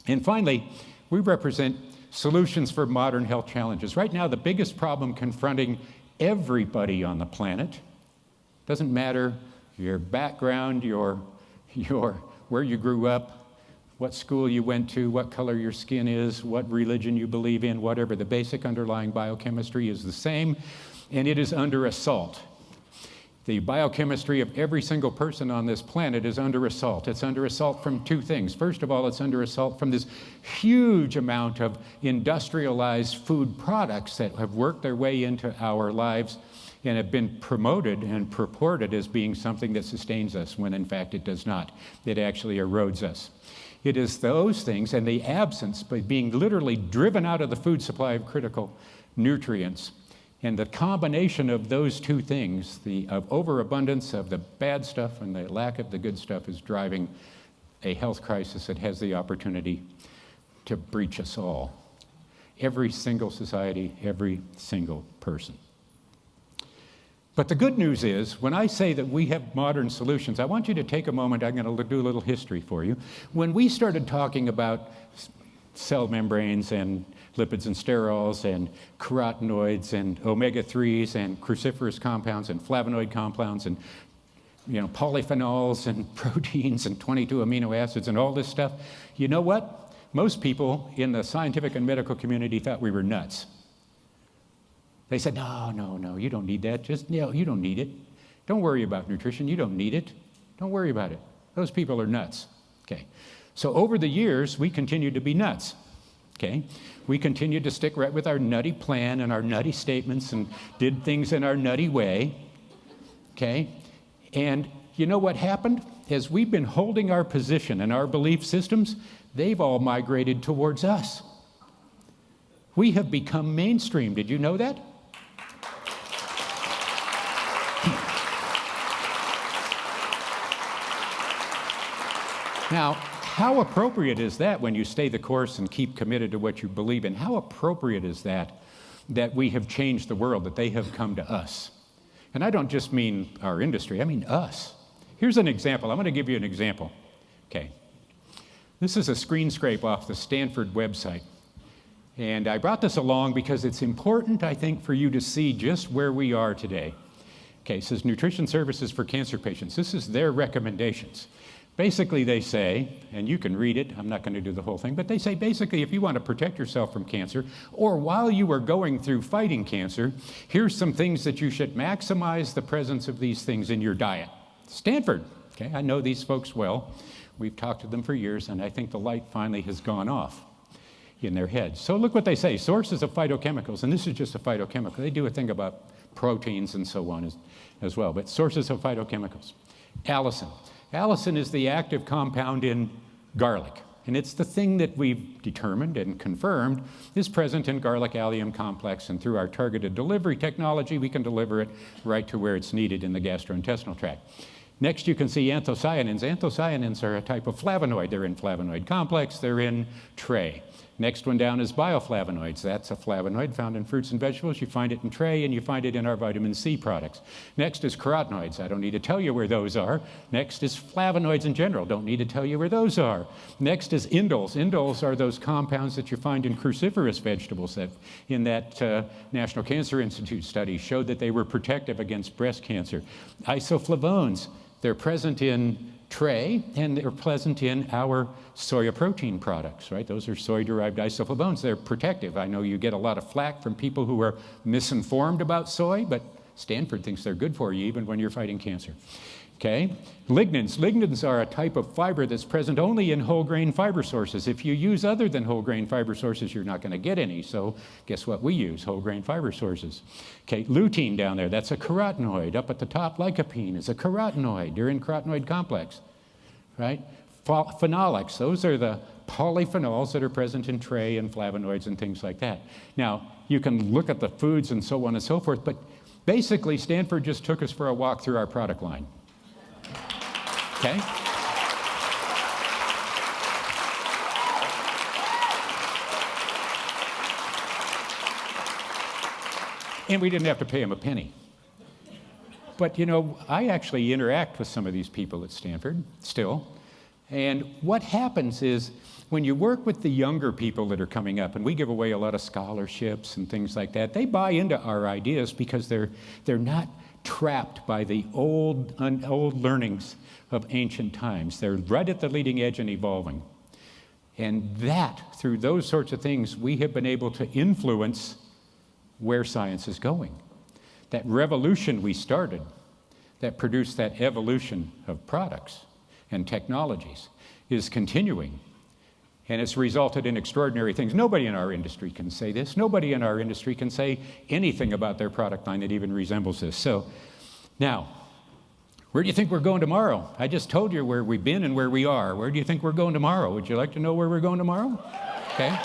And finally, we represent solutions for modern health challenges. Right now, the biggest problem confronting everybody on the planet, doesn't matter your background, your where you grew up, what school you went to, what color your skin is, what religion you believe in, whatever, the basic underlying biochemistry is the same, and it is under assault. The biochemistry of every single person on this planet is under assault. It's under assault from two things. First of all, it's under assault from this huge amount of industrialized food products that have worked their way into our lives and have been promoted and purported as being something that sustains us, when in fact it does not. It actually erodes us. It is those things and the absence, by being literally driven out of the food supply of critical nutrients, and the combination of those two things, the overabundance of the bad stuff and the lack of the good stuff, is driving a health crisis that has the opportunity to breach us all. Every single society, every single person. But the good news is, when I say that we have modern solutions, I want you to take a moment. I'm going to do a little history for you. When we started talking about cell membranes and lipids and sterols and carotenoids and omega-3s and cruciferous compounds and flavonoid compounds and polyphenols and proteins and 22 amino acids and all this stuff, you know what? Most people in the scientific and medical community thought we were nuts. They said, no, you don't need that. You don't need it. Don't worry about nutrition. You don't need it. Don't worry about it. Those people are nuts. Okay. So over the years, we continued to be nuts. Okay. We continued to stick right with our nutty plan and our nutty statements and did things in our nutty way. Okay. And you know what happened? As we've been holding our position and our belief systems, they've all migrated towards us. We have become mainstream. Did you know that? Now, how appropriate is that when you stay the course and keep committed to what you believe in? How appropriate is that we have changed the world, that they have come to us? And I don't just mean our industry, I mean us. Here's an example. I'm going to give you an example. Okay. This is a screen scrape off the Stanford website. And I brought this along because it's important, I think, for you to see just where we are today. Okay, it says Nutrition Services for Cancer Patients. This is their recommendations. Basically, they say, and you can read it, I'm not going to do the whole thing, but they say basically if you want to protect yourself from cancer, or while you are going through fighting cancer, here's some things that you should maximize the presence of these things in your diet. Stanford, okay, I know these folks well. We've talked to them for years, and I think the light finally has gone off in their heads. So look what they say, sources of phytochemicals, and this is just a phytochemical. They do a thing about proteins and so on as well, but sources of phytochemicals. Allicin. Allicin is the active compound in garlic, and it's the thing that we've determined and confirmed is present in garlic allium complex, and through our targeted delivery technology, we can deliver it right to where it's needed in the gastrointestinal tract. Next, you can see anthocyanins. Anthocyanins are a type of flavonoid. They're in flavonoid complex. They're in tray. Next one down is bioflavonoids. That's a flavonoid found in fruits and vegetables. You find it in tray, and you find it in our vitamin C products. Next is carotenoids. I don't need to tell you where those are. Next is flavonoids in general. Don't need to tell you where those are. Next is indoles. Indoles are those compounds that you find in cruciferous vegetables that in that National Cancer Institute study showed that they were protective against breast cancer. Isoflavones. They're present in tray, and they're present in our soya protein products, right? Those are soy-derived isoflavones. They're protective. I know you get a lot of flack from people who are misinformed about soy, but Stanford thinks they're good for you even when you're fighting cancer. Okay? Lignans. Lignans are a type of fiber that's present only in whole grain fiber sources. If you use other than whole grain fiber sources, you're not going to get any. So guess what we use? Whole grain fiber sources. Okay, lutein down there, that's a carotenoid. Up at the top, lycopene is a carotenoid. You're in carotenoid complex, right? Phenolics, those are the polyphenols that are present in tray and flavonoids and things like that. Now, you can look at the foods and so on and so forth, but basically Stanford just took us for a walk through our product line. Okay? And we didn't have to pay him a penny. But you know, I actually interact with some of these people at Stanford still, And what happens is when you work with the younger people that are coming up, and we give away a lot of scholarships and things like that, they buy into our ideas because they're not trapped by the old learnings of ancient times. They're right at the leading edge and evolving. And that, through those sorts of things, we have been able to influence where science is going. That revolution we started that produced that evolution of products and technologies is continuing. And it's resulted in extraordinary things. Nobody in our industry can say this. Nobody in our industry can say anything about their product line that even resembles this. So now, where do you think we're going tomorrow? I just told you where we've been and where we are. Where do you think we're going tomorrow? Would you like to know where we're going tomorrow? Okay.